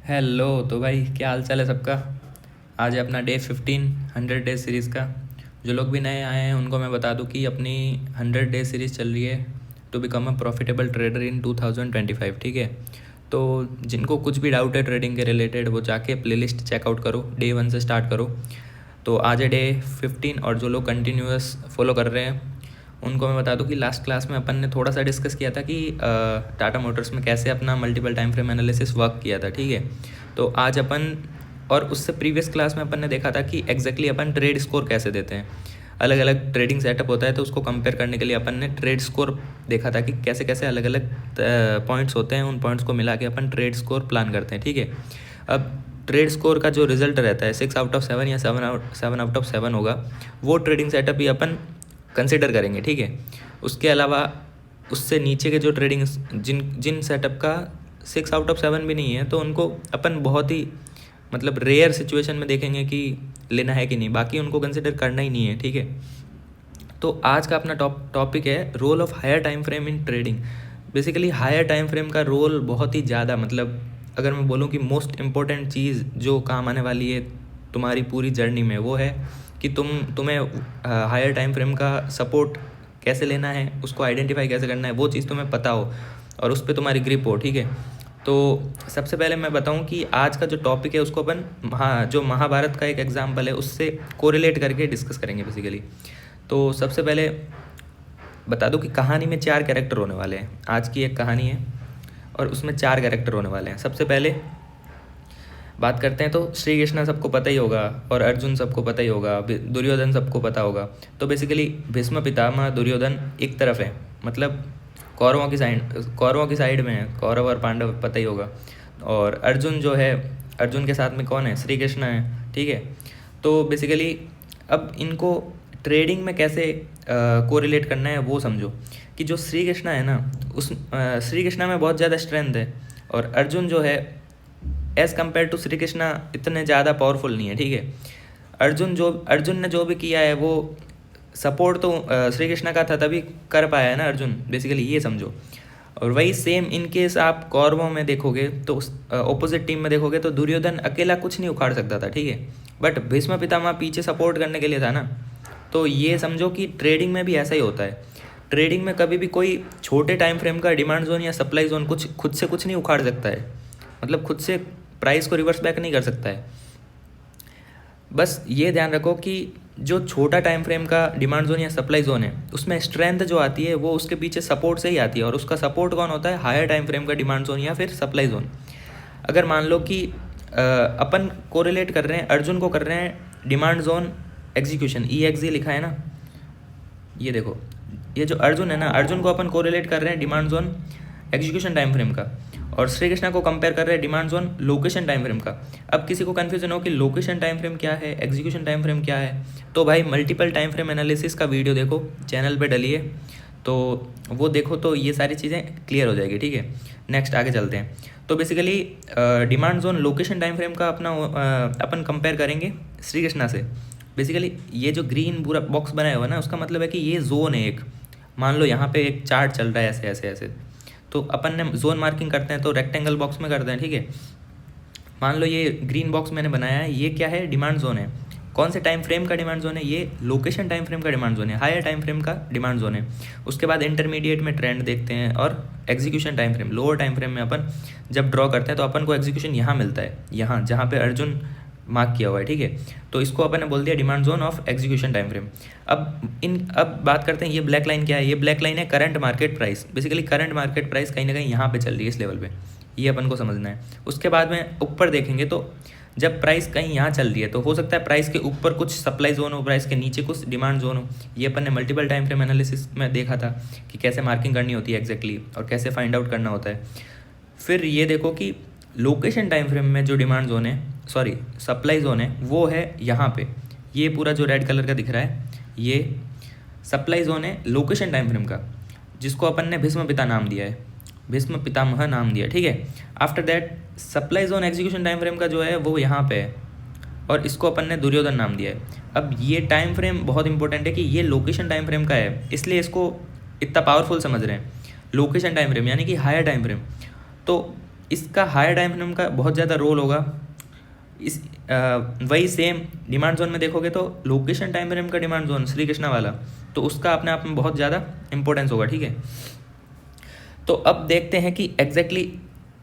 Hello. तो भाई क्या हाल चाल है सबका। आज है अपना डे 15 100 डेज सीरीज़ का। जो लोग भी नए आए हैं उनको मैं बता दूं कि अपनी 100 डेज सीरीज़ चल रही है to become a profitable trader in 2025। ठीक है। तो जिनको कुछ भी डाउट है ट्रेडिंग के रिलेटेड वो जाके प्लेलिस्ट चेकआउट करो, डे 1 से स्टार्ट करो। तो आज है डे 15 और जो लोग कंटिन्यूअस फॉलो कर रहे हैं उनको मैं बता दूं कि लास्ट क्लास में अपन ने थोड़ा सा डिस्कस किया था कि टाटा मोटर्स में कैसे अपना multiple time frame analysis work किया था। ठीक है। तो आज अपन और उससे प्रीवियस क्लास में अपन ने देखा था कि एग्जैक्टली अपन ट्रेड स्कोर कैसे देते हैं। अलग अलग ट्रेडिंग सेटअप होता है तो उसको कंपेयर करने के लिए अपन ने ट्रेड स्कोर देखा था कि कैसे कैसे अलग अलग पॉइंट्स होते हैं, उन पॉइंट्स को मिला के अपन ट्रेड स्कोर प्लान करते हैं। ठीक है। अब ट्रेड स्कोर का जो रिजल्ट रहता है 6 आउट ऑफ 7 या 7 आउट ऑफ 7 होगा, वो ट्रेडिंग सेटअप ही अपन कंसिडर करेंगे। ठीक है। उसके अलावा उससे नीचे के जो ट्रेडिंग जिन जिन सेटअप का 6 आउट ऑफ 7 भी नहीं है तो उनको अपन बहुत ही मतलब रेयर सिचुएशन में देखेंगे कि लेना है कि नहीं, बाकी उनको कंसिडर करना ही नहीं है। ठीक है। तो आज का अपना टॉपिक है role of higher time frame in trading. Basically higher time frame का रोल बहुत ही ज़्यादा, मतलब अगर मैं बोलूँ कि मोस्ट इम्पोर्टेंट चीज़ जो काम आने वाली है तुम्हारी पूरी जर्नी में, वो है कि तुम्हें हायर टाइम फ्रेम का सपोर्ट कैसे लेना है, उसको आइडेंटिफाई कैसे करना है, वो चीज़ तुम्हें पता हो और उस पर तुम्हारी ग्रिप हो। ठीक है। तो सबसे पहले मैं बताऊं कि आज का जो टॉपिक है उसको अपन जो महाभारत का एक एग्जाम्पल है उससे कोरिलेट करके डिस्कस करेंगे बेसिकली। तो सबसे पहले बता दूं कि कहानी में 4 कैरेक्टर होने वाले हैं। आज की एक कहानी है और उसमें 4 कैरेक्टर होने वाले हैं। सबसे पहले बात करते हैं तो श्री कृष्ण सबको पता ही होगा और अर्जुन सबको पता ही होगा, दुर्योधन सबको पता होगा। तो बेसिकली भीष्म पितामह दुर्योधन एक तरफ है, मतलब कौरवों की साइड में है, कौरव और पांडव पता ही होगा। और अर्जुन जो है, अर्जुन के साथ में कौन है, श्री कृष्ण है। ठीक है। तो बेसिकली अब इनको ट्रेडिंग में कैसे कोरिलेट करना है वो समझो कि जो श्री कृष्ण है ना, उस श्री कृष्ण में बहुत ज़्यादा स्ट्रेंथ है और अर्जुन जो है as compare to Shri Krishna इतने ज़्यादा पावरफुल नहीं है। ठीक है। अर्जुन ने जो भी किया है वो सपोर्ट तो श्री कृष्णा का था तभी कर पाया है ना अर्जुन, बेसिकली ये समझो। और वही सेम इन केस आप कौरवों में देखोगे तो ऑपोजिट टीम में देखोगे तो दुर्योधन अकेला कुछ नहीं उखाड़ सकता था। ठीक है। बट भीष्म पितामह पीछे सपोर्ट करने के लिए था ना। तो ये समझो कि ट्रेडिंग में भी ऐसा ही होता है। ट्रेडिंग में कभी भी कोई छोटे टाइम फ्रेम का डिमांड जोन या सप्लाई जोन कुछ खुद से कुछ नहीं उखाड़ सकता है, मतलब खुद से प्राइस को रिवर्स बैक नहीं कर सकता है। बस ये ध्यान रखो कि जो छोटा टाइम फ्रेम का डिमांड जोन या सप्लाई जोन है उसमें स्ट्रेंथ जो आती है वो उसके पीछे सपोर्ट से ही आती है, और उसका सपोर्ट कौन होता है, हायर टाइम फ्रेम का डिमांड जोन या फिर सप्लाई जोन। अगर मान लो कि अपन कोरिलेट कर रहे हैं, अर्जुन को कर रहे हैं डिमांड जोन एग्जीक्यूशन, EXE लिखा है ना, ये देखो, ये जो अर्जुन है ना, अर्जुन को अपन कोरिलेट कर रहे हैं demand zone execution time frame का, और श्री कृष्णा को कंपेयर कर रहे हैं demand zone location time frame का। अब किसी को कन्फ्यूजन हो कि लोकेशन टाइम फ्रेम क्या है, एग्जीक्यूशन टाइम फ्रेम क्या है, तो भाई मल्टीपल टाइम फ्रेम एनालिसिस का वीडियो देखो, चैनल पे डलिए, तो वो देखो तो ये सारी चीज़ें क्लियर हो जाएगी। ठीक है। नेक्स्ट आगे चलते हैं। तो basically demand zone location time frame का अपन कंपेयर करेंगे श्री कृष्णा से। बेसिकली ये जो ग्रीन पूरा बॉक्स बनाया हुआ है ना, उसका मतलब है कि ये जोन है एक। मान लो यहाँ पे एक चार्ट चल रहा है ऐसे ऐसे ऐसे, तो अपन ने जोन मार्किंग करते हैं तो रेक्टेंगल बॉक्स में करते हैं। ठीक है। मान लो ये ग्रीन बॉक्स मैंने बनाया है, ये क्या है, डिमांड जोन है। कौन से टाइम फ्रेम का डिमांड जोन है, ये लोकेशन टाइम फ्रेम का डिमांड जोन है, हायर टाइम फ्रेम का डिमांड जोन है। उसके बाद इंटरमीडिएट में ट्रेंड देखते हैं और execution time frame, lower time frame में अपन जब ड्रॉ करते हैं तो अपन को एग्जीक्यूशन यहाँ मिलता है, यहाँ जहाँ पे अर्जुन मार्क किया हुआ है। ठीक है। तो इसको अपन ने बोल दिया demand zone of execution time frame. अब बात करते हैं ये ब्लैक लाइन क्या है, ये ब्लैक लाइन है current market price. Basically current market price कहीं ना कहीं यहाँ पे चल रही है, इस लेवल पे, ये अपन को समझना है। उसके बाद में ऊपर देखेंगे तो जब प्राइस कहीं यहाँ चल रही है तो हो सकता है प्राइस के ऊपर कुछ सप्लाई जोन हो, प्राइस के नीचे कुछ डिमांड जोन हो। ये अपन ने मल्टीपल टाइम फ्रेम एनालिसिस में देखा था कि कैसे मार्किंग करनी होती है एग्जैक्टली और कैसे फाइंड आउट करना होता है। फिर ये देखो कि लोकेशन टाइम फ्रेम में जो डिमांड जोन है, सॉरी सप्लाई जोन है, वो है यहाँ पे, ये पूरा जो रेड कलर का दिख रहा है ये सप्लाई जोन है लोकेशन टाइम फ्रेम का, जिसको अपन ने भीष्म पिता नाम दिया है, भीष्म पितामह नाम दिया। ठीक है। After that supply zone execution time frame का जो है वो यहाँ पे है और इसको अपन ने दुर्योधन नाम दिया है। अब ये टाइम फ्रेम बहुत इंपॉर्टेंट है कि ये लोकेशन टाइम फ्रेम का है, इसलिए इसको इतना पावरफुल समझ रहे हैं। लोकेशन टाइम फ्रेम यानी कि हायर टाइम फ्रेम। तो इसका हायर टाइम फ्रेम का बहुत ज़्यादा रोल होगा। इस वही सेम डिमांड जोन में देखोगे तो लोकेशन टाइम फ्रेम का डिमांड जोन श्री कृष्णा वाला, तो उसका अपने आप में बहुत ज़्यादा इंपॉर्टेंस होगा, ठीक है। तो अब देखते हैं कि एग्जैक्टली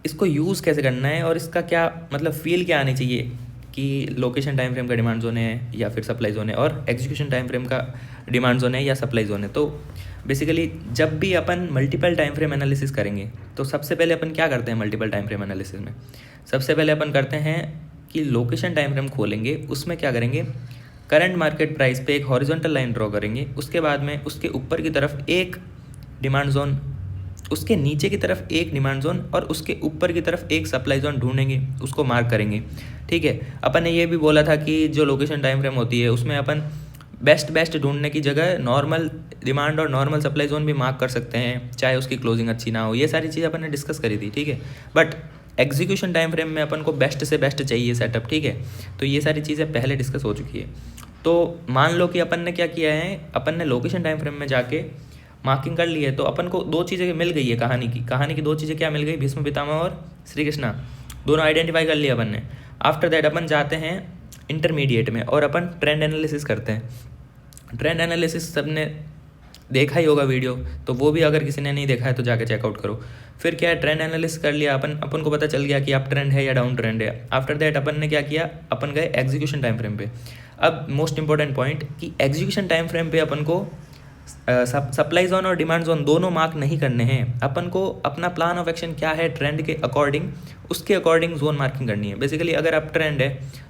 इसको यूज़ कैसे करना है और इसका क्या मतलब फील क्या आनी चाहिए कि लोकेशन टाइम फ्रेम का डिमांड जोन है या फिर सप्लाई जोन है, और एग्जीक्यूशन टाइम फ्रेम का डिमांड जोन है या सप्लाई जोन है। तो बेसिकली जब भी अपन मल्टीपल टाइम फ्रेम एनालिसिस करेंगे तो सबसे पहले अपन क्या करते हैं मल्टीपल टाइम फ्रेम एनालिसिस में, सबसे पहले अपन करते हैं कि लोकेशन टाइम फ्रेम खोलेंगे, उसमें क्या करेंगे, करंट मार्केट प्राइस पे एक हॉरिजॉन्टल लाइन ड्रॉ करेंगे, उसके बाद में उसके ऊपर की तरफ एक डिमांड जोन, उसके नीचे की तरफ एक डिमांड जोन और उसके ऊपर की तरफ एक सप्लाई जोन ढूंढेंगे, उसको मार्क करेंगे, ठीक है। अपन ने ये भी बोला था कि जो लोकेशन टाइम फ्रेम होती है उसमें अपन बेस्ट ढूंढने की जगह नॉर्मल डिमांड और नॉर्मल सप्लाई जोन भी मार्क कर सकते हैं, चाहे उसकी क्लोजिंग अच्छी ना हो। ये सारी चीज़ अपन ने डिस्कस करी थी, ठीक है। बट एग्जीक्यूशन टाइम फ्रेम में अपन को बेस्ट से बेस्ट चाहिए सेटअप, ठीक है। तो ये सारी चीज़ें पहले डिस्कस हो चुकी है। तो मान लो कि अपन ने क्या किया है, अपन ने लोकेशन टाइम फ्रेम में जाके मार्किंग कर ली है, तो अपन को दो चीज़ें मिल गई है कहानी की दो चीज़ें क्या मिल गई, भीष्म पितामह और श्री कृष्णा, दोनों आइडेंटिफाई कर लिया अपन ने। आफ्टर दैट अपन जाते हैं इंटरमीडिएट में और अपन ट्रेंड एनालिसिस करते हैं। ट्रेंड एनालिसिस सबने देखा ही होगा वीडियो, तो वो भी अगर किसी ने नहीं देखा है तो जाके चेकआउट करो। फिर क्या है, ट्रेंड एनालिसिस कर लिया अपन को पता चल गया कि अप ट्रेंड है या डाउन ट्रेंड है। आफ्टर दैट अपन ने क्या किया, अपन गए एग्जीक्यूशन टाइम फ्रेम पे। अब मोस्ट इंपॉर्टेंट पॉइंट कि एग्जीक्यूशन टाइम फ्रेम पे अपन को सप्लाई जोन और डिमांड जोन दोनों मार्क नहीं करने हैं। अपन को अपना प्लान ऑफ एक्शन क्या है, ट्रेंड के अकॉर्डिंग, उसके अकॉर्डिंग जोन मार्किंग करनी है। बेसिकली अगर अप ट्रेंड है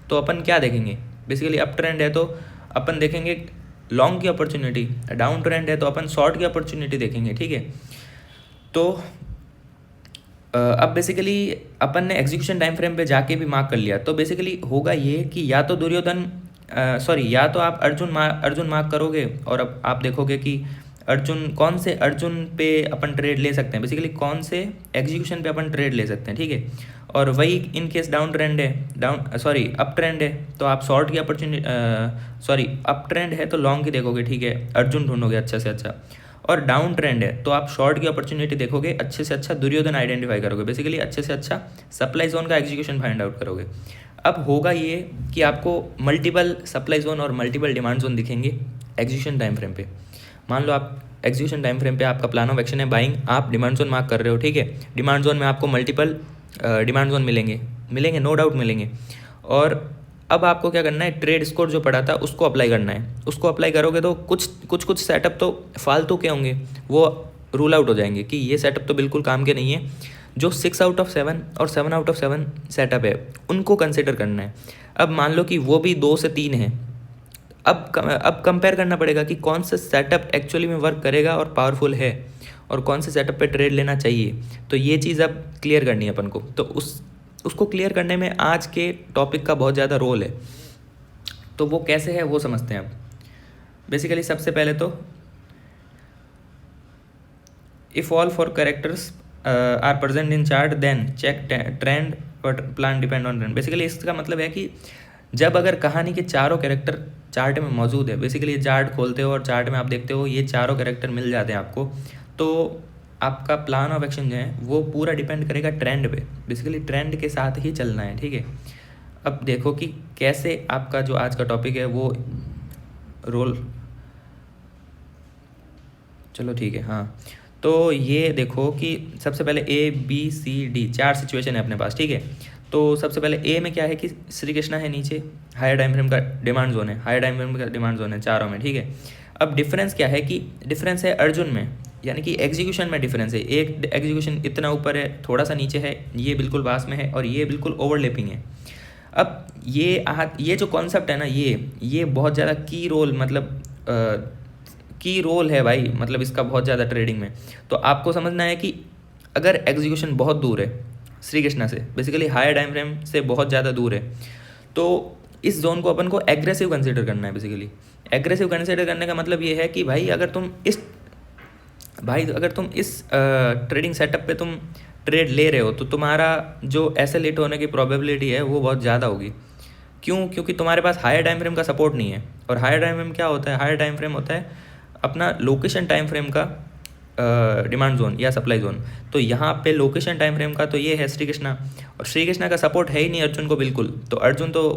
तो अपन क्या देखेंगे, बेसिकली अप ट्रेंड है तो अपन देखेंगे लॉन्ग की अपॉर्चुनिटी, डाउन ट्रेंड है तो अपन शॉर्ट की अपॉर्चुनिटी देखेंगे, ठीक है। तो अब बेसिकली अपन ने एग्जीक्यूशन टाइम फ्रेम पे जाके भी मार्क कर लिया, तो बेसिकली होगा ये कि या तो दुर्योधन या तो आप अर्जुन मार्क करोगे और अब आप देखोगे कि कौन से अर्जुन पे अपन ट्रेड ले सकते हैं, बेसिकली कौन से एग्जीक्यूशन पे अपन ट्रेड ले सकते हैं, ठीक है। और वही इन केस डाउन ट्रेंड है, अप ट्रेंड है तो आप शॉर्ट की अपॉर्चुनिटी अप ट्रेंड है तो लॉन्ग की देखोगे, ठीक है, अर्जुन ढूंढोगे अच्छा से अच्छा। और डाउन ट्रेंड है तो आप शॉर्ट की अपॉर्चुनिटी देखोगे, अच्छे से अच्छा दुर्योधन आइडेंटिफाई करोगे, बेसिकली अच्छे से अच्छा सप्लाई जोन का एग्जीक्यूशन फाइंड आउट करोगे। अब होगा ये कि आपको मल्टीपल सप्लाई जोन और मल्टीपल डिमांड जोन दिखेंगे एग्जीक्यूशन टाइम फ्रेम पे। मान लो आप एग्जीक्यूशन टाइम फ्रेम पे आपका प्लान ऑफ एक्शन है बाइंग, आप डिमांड जोन मार्क कर रहे हो, ठीक है। डिमांड जोन में आपको मल्टीपल डिमांड जोन मिलेंगे नो डाउट मिलेंगे। और अब आपको क्या करना है, ट्रेड स्कोर जो पड़ा था उसको अप्लाई करना है। उसको अप्लाई करोगे तो कुछ सेटअप तो फालतू के होंगे, वो रूल आउट हो जाएंगे कि ये सेटअप तो बिल्कुल काम के नहीं है। जो 6 आउट ऑफ 7 और 7 आउट ऑफ 7 सेटअप है उनको कंसिडर करना है। अब मान लो कि वो भी 2 से 3 है, अब कंपेयर करना पड़ेगा कि कौन सा सेटअप एक्चुअली में वर्क करेगा और पावरफुल है और कौन से सेटअप पे ट्रेड लेना चाहिए। तो ये चीज़ अब क्लियर करनी है अपन को। तो उसको क्लियर करने में आज के टॉपिक का बहुत ज़्यादा रोल है। तो वो कैसे है वो समझते हैं अब। बेसिकली सबसे पहले तो if all 4 characters are present in chart then check trend और plan depend on trend. Basically इसका मतलब है कि जब अगर कहानी के चारों कैरेक्टर चार्ट में मौजूद है, बेसिकली ये चार्ट खोलते हो और चार्ट में आप देखते हो ये चारों कैरेक्टर मिल जाते हैं आपको, तो आपका प्लान ऑफ एक्शन जो है वो पूरा डिपेंड करेगा ट्रेंड पे। बेसिकली ट्रेंड के साथ ही चलना है, ठीक है। अब देखो कि कैसे आपका जो आज का टॉपिक है वो रोल, चलो ठीक है, हाँ। तो ये देखो कि सबसे पहले ABCD 4 सिचुएशन है अपने पास, ठीक है। तो सबसे पहले ए में क्या है कि श्री कृष्णा है नीचे, हायर टाइम फ्रेम का डिमांड जोन है, हायर टाइम फ्रेम का डिमांड जोन है चारों में, ठीक है। अब डिफरेंस क्या है कि डिफरेंस है अर्जुन में, यानी कि एग्जीक्यूशन में डिफरेंस है। एक एग्जीक्यूशन इतना ऊपर है, थोड़ा सा नीचे है, ये बिल्कुल पास में है और ये बिल्कुल ओवरलैपिंग है। अब ये जो कॉन्सेप्ट है ना, ये बहुत ज़्यादा की रोल है भाई, मतलब इसका बहुत ज़्यादा ट्रेडिंग में। तो आपको समझना है कि अगर एग्जीक्यूशन बहुत दूर है श्री कृष्णा से, बेसिकली हायर टाइम फ्रेम से बहुत ज़्यादा दूर है, तो इस जोन को अपन को एग्रेसिव कंसीडर करना है। बेसिकली एग्रेसिव कंसीडर करने का मतलब ये है कि भाई अगर तुम इस ट्रेडिंग सेटअप पे तुम ट्रेड ले रहे हो तो तुम्हारा जो एसएल होने की प्रोबेबिलिटी है वो बहुत ज़्यादा होगी। क्योंकि तुम्हारे पास हायर टाइम फ्रेम का सपोर्ट नहीं है। और हायर टाइम फ्रेम क्या होता है, हायर टाइम फ्रेम होता है अपना लोकेशन टाइम फ्रेम का डिमांड जोन या सप्लाई जोन। तो यहाँ पे लोकेशन टाइम फ्रेम का तो ये है श्री कृष्णा, और श्री कृष्णा का सपोर्ट है ही नहीं अर्जुन को बिल्कुल, तो अर्जुन तो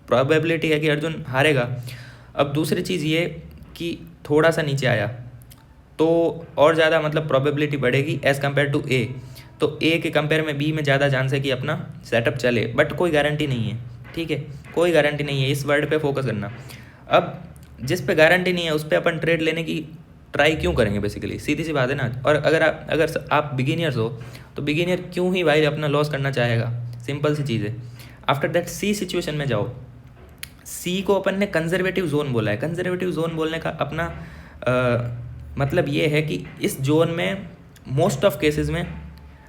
प्रोबेबिलिटी है कि अर्जुन हारेगा। अब दूसरी चीज़ ये कि थोड़ा सा नीचे आया तो और ज़्यादा मतलब प्रोबेबिलिटी बढ़ेगी एज़ कम्पेयर टू ए। तो ए के कंपेयर में बी में ज़्यादा चांस है कि अपना सेटअप चले, बट कोई गारंटी नहीं है, ठीक है, कोई गारंटी नहीं है, इस वर्ड पे फोकस करना। अब जिस पे गारंटी नहीं है उस पर अपन ट्रेड लेने की ट्राई क्यों करेंगे, बेसिकली सीधी सी बात है ना। और अगर आप बिगिनियर्स हो तो बिगिनियर क्यों ही भाई अपना लॉस करना चाहेगा, सिंपल सी चीज़ है। आफ्टर दैट सी सिचुएशन में जाओ, सी को अपन ने कंजर्वेटिव जोन बोला है। कंजर्वेटिव जोन बोलने का अपना मतलब ये है कि इस जोन में मोस्ट ऑफ केसेस में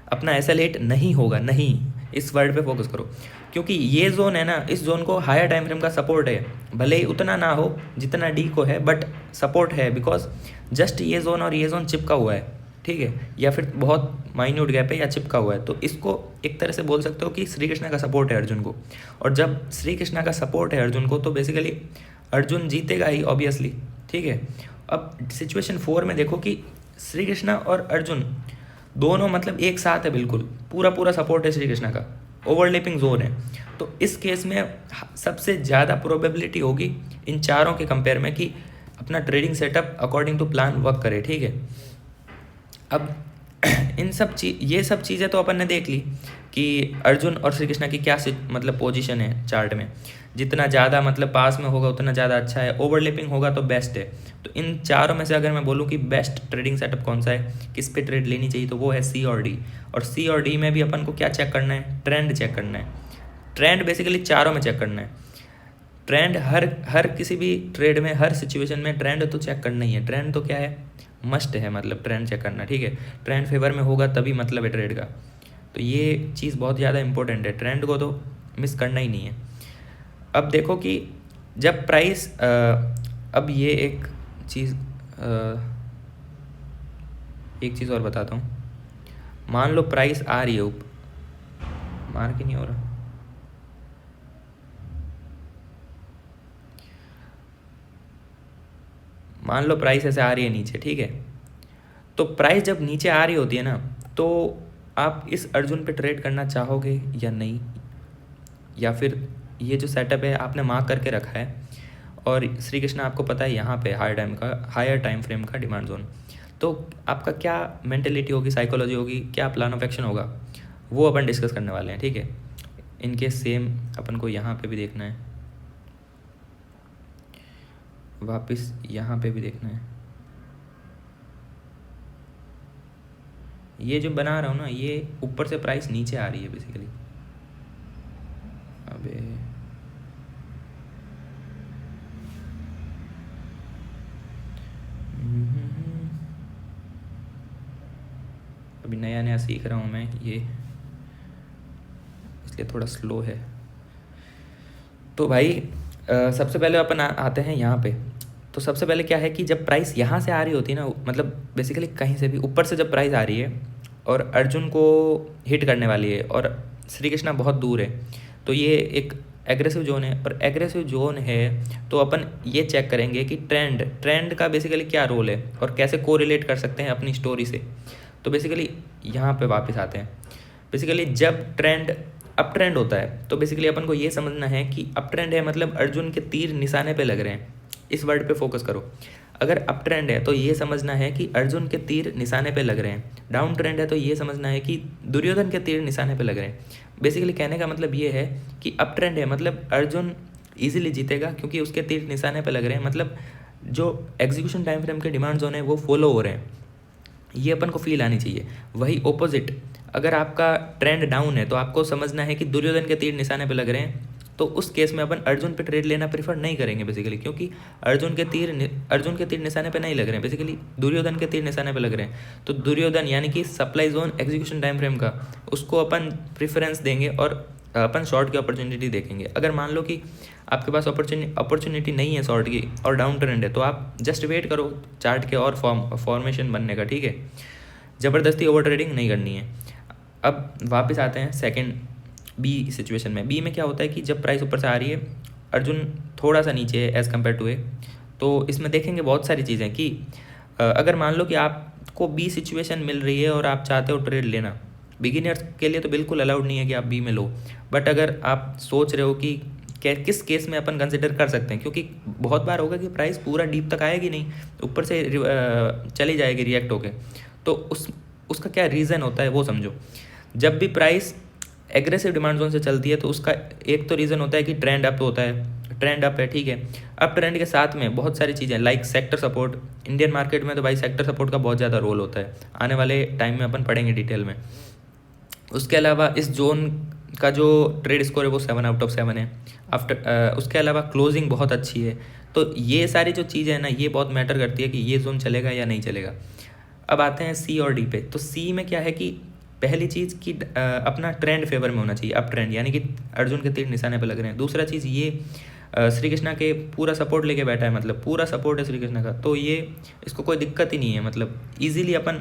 अपना SL8 नहीं होगा, नहीं, इस वर्ड पे फोकस करो, क्योंकि ये जोन है ना, इस जोन को हायर टाइम फ्रेम का सपोर्ट है, भले ही उतना ना हो जितना डी को है, बट सपोर्ट है, बिकॉज जस्ट ये जोन और ये जोन चिपका हुआ है, ठीक है, या फिर बहुत माइन्यूट गैप है या चिपका हुआ है। तो इसको एक तरह से बोल सकते हो कि श्री कृष्णा का सपोर्ट है अर्जुन को, और जब श्री कृष्णा का सपोर्ट है अर्जुन को तो बेसिकली अर्जुन जीतेगा ही ऑब्वियसली, ठीक है। अब सिचुएशन 4 में देखो कि श्री कृष्णा और अर्जुन दोनों मतलब एक साथ है, बिल्कुल पूरा सपोर्ट है श्री कृष्णा का, ओवरलैपिंग जोन है। तो इस केस में सबसे ज़्यादा प्रोबेबिलिटी होगी इन चारों के कंपेयर में कि अपना trading setup according to plan work करे, ठीक है। अब ये सब चीज़ें तो अपन ने देख ली कि अर्जुन और श्री कृष्णा की क्या मतलब पोजीशन है चार्ट में, जितना ज़्यादा मतलब पास में होगा उतना ज़्यादा अच्छा है, ओवरलैपिंग होगा तो बेस्ट है। तो इन चारों में से अगर मैं बोलूँ कि बेस्ट ट्रेडिंग सेटअप कौन सा है, किस पे ट्रेड लेनी चाहिए, तो वो है सी और डी। और सी और डी में भी अपन को क्या चेक करना है, ट्रेंड चेक करना है। ट्रेंड बेसिकली चारों में चेक करना है। ट्रेंड हर किसी भी ट्रेड में, हर सिचुएशन में ट्रेंड तो चेक करना ही है। ट्रेंड तो क्या है, मस्ट है, मतलब ट्रेंड चेक करना, ठीक है। ट्रेंड फेवर में होगा तभी मतलब है ट्रेड का, तो ये चीज़ बहुत ज़्यादा इंपॉर्टेंट है, ट्रेंड को तो मिस करना ही नहीं है। अब देखो कि जब प्राइस अब ये एक चीज़ और बताता हूँ। मान लो प्राइस आ रही है मार के नहीं हो रहा, मान लो प्राइस ऐसे आ रही है नीचे, ठीक है। तो प्राइस जब नीचे आ रही होती है ना, तो आप इस अर्जुन पे ट्रेड करना चाहोगे या नहीं, या फिर ये जो सेटअप है आपने मार्क करके रखा है और श्री कृष्णा आपको पता है यहाँ पे हायर टाइम फ्रेम का डिमांड जोन, तो आपका क्या मेंटेलिटी होगी, साइकोलॉजी होगी, क्या प्लान ऑफ एक्शन होगा, वो अपन डिस्कस करने वाले हैं, ठीक है। इनके सेम अपन को यहाँ पे भी देखना है, वापस यहाँ पे भी देखना है। ये जो बना रहा हूँ ना, ये ऊपर से प्राइस नीचे आ रही है बेसिकली। अबे अभी नया सीख रहा हूँ मैं, ये इसलिए थोड़ा स्लो है। तो भाई सबसे पहले अपन आते हैं यहाँ पे। तो सबसे पहले क्या है कि जब प्राइस यहाँ से आ रही होती है ना, मतलब बेसिकली कहीं से भी ऊपर से जब प्राइस आ रही है और अर्जुन को हिट करने वाली है और श्री कृष्णा बहुत दूर है, तो ये एक एग्रेसिव जोन है। पर एग्रेसिव जोन है तो अपन ये चेक करेंगे कि ट्रेंड का बेसिकली क्या रोल है और कैसे कोरिलेट कर सकते हैं अपनी स्टोरी से। तो बेसिकली यहाँ पे वापस आते हैं। बेसिकली जब ट्रेंड अप ट्रेंड होता है तो बेसिकली अपन को ये समझना है कि अप ट्रेंड है मतलब अर्जुन के तीर निशाने पे लग रहे हैं, इस वर्ड पे फोकस करो। अगर अप ट्रेंड है तो ये समझना है कि अर्जुन के तीर निशाने पे लग रहे हैं, डाउन ट्रेंड है तो ये समझना है कि दुर्योधन के तीर निशाने पे लग रहे हैं। बेसिकली कहने का मतलब ये है कि अप ट्रेंड है मतलब अर्जुन ईजिली जीतेगा क्योंकि उसके तीर निशाने पे लग रहे हैं, मतलब जो एग्जीक्यूशन टाइम फ्रेम के डिमांड जोन है वो फॉलो हो रहे हैं, ये अपन को फील आनी चाहिए। वही ऑपोजिट, अगर आपका ट्रेंड डाउन है तो आपको समझना है कि दुर्योधन के तीर निशाने पे लग रहे हैं, तो उस केस में अपन अर्जुन पे ट्रेड लेना प्रेफर नहीं करेंगे बेसिकली, क्योंकि अर्जुन के तीर निशाने पे नहीं लग रहे हैं, बेसिकली दुर्योधन के तीर निशाने पे लग रहे हैं। तो दुर्योधन यानी कि supply zone execution time frame का, उसको अपन प्रेफरेंस देंगे और अपन शॉर्ट की अपॉर्चुनिटी देखेंगे। अगर मान लो कि आपके पास अपॉर्चुनिटी नहीं है शॉर्ट की और डाउन ट्रेंड है, तो आप जस्ट वेट करो चार्ट के और फॉर्मेशन बनने का, ठीक है। ज़बरदस्ती ओवर ट्रेडिंग नहीं करनी है। अब वापस आते हैं सेकंड बी सिचुएशन में। बी में क्या होता है कि जब प्राइस ऊपर से आ रही है, अर्जुन थोड़ा सा नीचे है एज़ कम्पेयर टू ए, तो इसमें देखेंगे बहुत सारी चीज़ें कि अगर मान लो कि आप आपको बी सिचुएशन मिल रही है और आप चाहते हो ट्रेड लेना, बिगिनर्स के लिए तो बिल्कुल अलाउड नहीं है कि आप बी में लो, बट अगर आप सोच रहे हो कि किस केस में अपन कंसिडर कर सकते हैं, क्योंकि बहुत बार होगा कि प्राइस पूरा डीप तक आएगी नहीं, ऊपर से चली जाएगी रिएक्ट होके, तो उसका क्या रीज़न होता है वो समझो। जब भी प्राइस एग्रेसिव डिमांड जोन से चलती है तो उसका एक तो रीज़न होता है कि ट्रेंड अप होता है, ट्रेंड अप है, ठीक है। अप ट्रेंड के साथ में बहुत सारी चीज़ें like sector support, Indian market में तो भाई सेक्टर सपोर्ट का बहुत ज़्यादा रोल होता है, आने वाले टाइम में अपन पढ़ेंगे डिटेल में। उसके अलावा इस जोन का जो ट्रेड स्कोर है वो 7/7 है। उसके अलावा क्लोजिंग बहुत अच्छी है। तो ये सारी जो चीज़ें हैं ना, ये बहुत मैटर करती है कि ये जोन चलेगा या नहीं चलेगा। अब आते हैं सी और डी पे। तो सी में क्या है कि पहली चीज़ कि अपना ट्रेंड फेवर में होना चाहिए, अप ट्रेंड, यानी कि अर्जुन के तीर निशाने पे लग रहे हैं। दूसरा चीज़ ये श्री कृष्णा के पूरा सपोर्ट लेके बैठा है, मतलब पूरा सपोर्ट है श्री कृष्णा का, तो ये इसको कोई दिक्कत ही नहीं है, मतलब इजीली अपन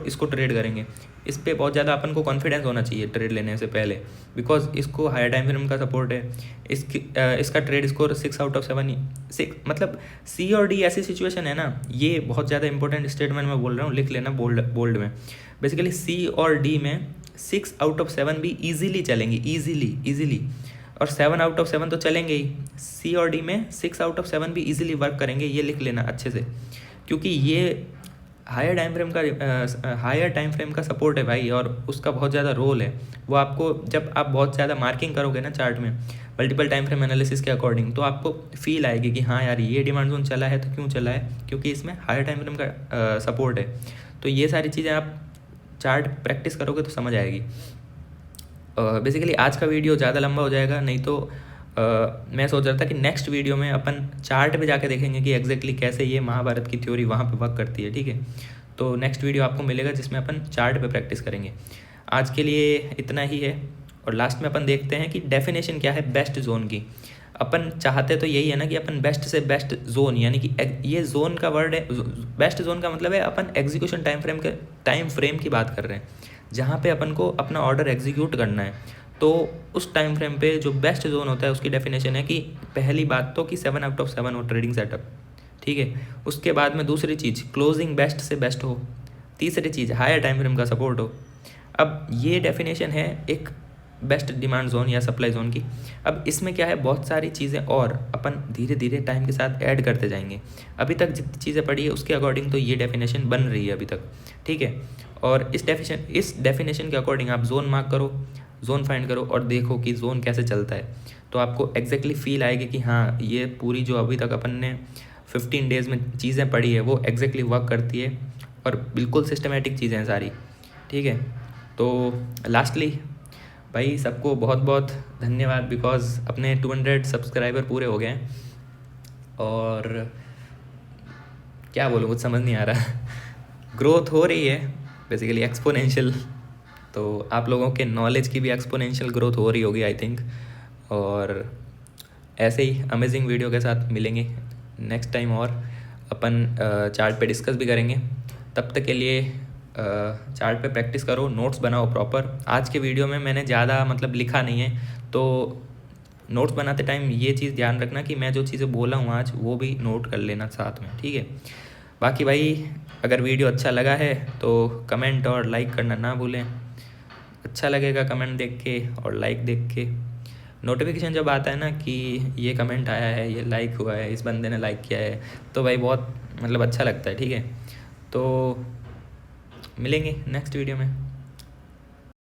इसको ट्रेड करेंगे। इस पर बहुत ज़्यादा अपन को कॉन्फिडेंस होना चाहिए ट्रेड लेने से पहले, बिकॉज इसको हायर टाइम फ्रेम का सपोर्ट है। इसका ट्रेड स्कोर 6/7 6, मतलब सी और डी ऐसी सिचुएशन है ना, ये बहुत ज़्यादा इंपॉर्टेंट स्टेटमेंट मैं बोल रहा हूँ, लिख लेना बोल्ड में। बेसिकली सी और डी में 6/7 भी ईजिली चलेंगी, ईजिली, और 7/7 तो चलेंगे ही। सी और डी में 6/7 भी इजीली वर्क करेंगे, ये लिख लेना अच्छे से, क्योंकि ये हायर टाइम फ्रेम का सपोर्ट है भाई, और उसका बहुत ज़्यादा रोल है। वो आपको जब आप बहुत ज़्यादा मार्किंग करोगे ना चार्ट में मल्टीपल टाइम फ्रेम एनालिसिस के अकॉर्डिंग, तो आपको फील आएगी कि हाँ यार ये डिमांड जोन चला है तो क्यों चला है, क्योंकि इसमें हायर टाइम फ्रेम का सपोर्ट है। तो ये सारी चीज़ें आप चार्ट प्रैक्टिस करोगे तो समझ आएगी। बेसिकली आज का वीडियो ज़्यादा लंबा हो जाएगा, नहीं तो मैं सोच रहा था कि नेक्स्ट वीडियो में अपन चार्ट पे जाके देखेंगे कि एग्जैक्टली कैसे ये महाभारत की थ्योरी वहाँ पे वर्क करती है, ठीक है। तो नेक्स्ट वीडियो आपको मिलेगा जिसमें अपन चार्ट पे प्रैक्टिस करेंगे। आज के लिए इतना ही है, और लास्ट में अपन देखते हैं कि डेफिनेशन क्या है बेस्ट जोन की। अपन चाहते तो यही है ना कि अपन बेस्ट से बेस्ट जोन, यानी कि ये जोन का वर्ड है, बेस्ट जोन का मतलब है अपन एग्जीक्यूशन टाइम फ्रेम की बात कर रहे हैं, जहाँ पे अपन को अपना ऑर्डर एग्जीक्यूट करना है। तो उस टाइम फ्रेम पे जो बेस्ट जोन होता है उसकी डेफिनेशन है कि पहली बात तो कि 7/7 हो ट्रेडिंग सेटअप, ठीक है। उसके बाद में दूसरी चीज़ क्लोजिंग बेस्ट से बेस्ट हो, तीसरी चीज़ हायर टाइम फ्रेम का सपोर्ट हो। अब ये डेफिनेशन है एक बेस्ट डिमांड जोन या सप्लाई जोन की। अब इसमें क्या है, बहुत सारी चीज़ें और अपन धीरे धीरे टाइम के साथ ऐड करते जाएंगे। अभी तक जितनी चीज़ें पढ़ी है उसके अकॉर्डिंग तो ये डेफिनेशन बन रही है अभी तक, ठीक है। और इस डेफिनेशन के अकॉर्डिंग आप जोन मार्क करो, जोन फाइंड करो और देखो कि जोन कैसे चलता है, तो आपको एग्जैक्टली फील आएगी कि हाँ ये पूरी जो अभी तक अपन ने 15 डेज़ में चीज़ें पढ़ी है वो एग्जैक्टली वर्क करती है, और बिल्कुल सिस्टमेटिक चीज़ें हैं सारी, ठीक है। तो लास्टली भाई सबको बहुत बहुत धन्यवाद, बिकॉज अपने 200 सब्सक्राइबर पूरे हो गए हैं, और क्या बोलूँ कुछ समझ नहीं आ रहा ग्रोथ हो रही है बेसिकली एक्सपोनेंशियल, तो आप लोगों के नॉलेज की भी एक्सपोनेंशियल ग्रोथ हो रही होगी आई थिंक। और ऐसे ही अमेजिंग वीडियो के साथ मिलेंगे नेक्स्ट टाइम, और अपन चार्ट पे डिस्कस भी करेंगे। तब तक के लिए चार्ट पे प्रैक्टिस करो, नोट्स बनाओ प्रॉपर। आज के वीडियो में मैंने ज़्यादा मतलब लिखा नहीं है, तो नोट्स बनाते टाइम ये चीज़ ध्यान रखना कि मैं जो चीज़ें बोला हूँ आज वो भी नोट कर लेना साथ में, ठीक है। बाकी भाई अगर वीडियो अच्छा लगा है तो कमेंट और लाइक करना ना भूलें। अच्छा लगेगा कमेंट देख के और लाइक देख के, नोटिफिकेशन जब आता है ना कि ये कमेंट आया है, ये लाइक हुआ है, इस बंदे ने लाइक किया है, तो भाई बहुत मतलब अच्छा लगता है, ठीक है। तो मिलेंगे नेक्स्ट वीडियो में।